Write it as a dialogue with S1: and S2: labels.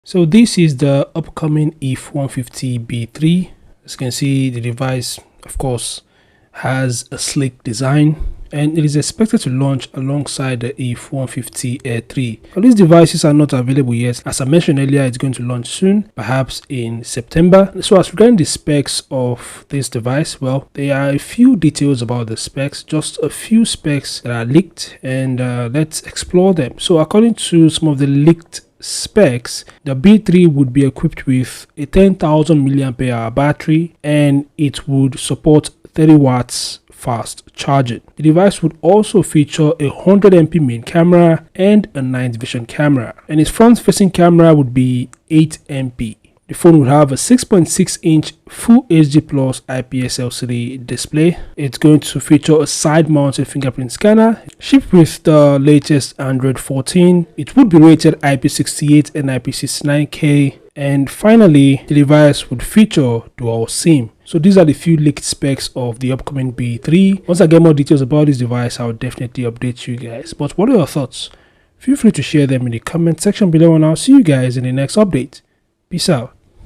S1: So this is the upcoming IIIF150 B3. As you can see, the device, of course, has a sleek design and it is expected to launch alongside the IIIF150 A3. Now, these devices are not available yet. As I mentioned earlier, it's going to launch soon, perhaps in September. So as regarding the specs of this device, well, there are a few details about the specs, just a few specs that are leaked, and let's explore them. So according to some of the leaked specs, the B3 would be equipped with a 10,000 mAh battery and it would support 30 watts fast charging. The device would also feature a 100MP main camera and a night vision camera, and its front-facing camera would be 8MP. The phone would have a 6.6-inch Full HD Plus IPS LCD display. It's going to feature a side-mounted fingerprint scanner. Shipped with the latest Android 14, it would be rated IP68 and IP69K. And finally, the device would feature dual SIM. So these are the few leaked specs of the upcoming B3. Once I get more details about this device, I'll definitely update you guys. But what are your thoughts? Feel free to share them in the comment section below, and I'll see you guys in the next update. Peace out.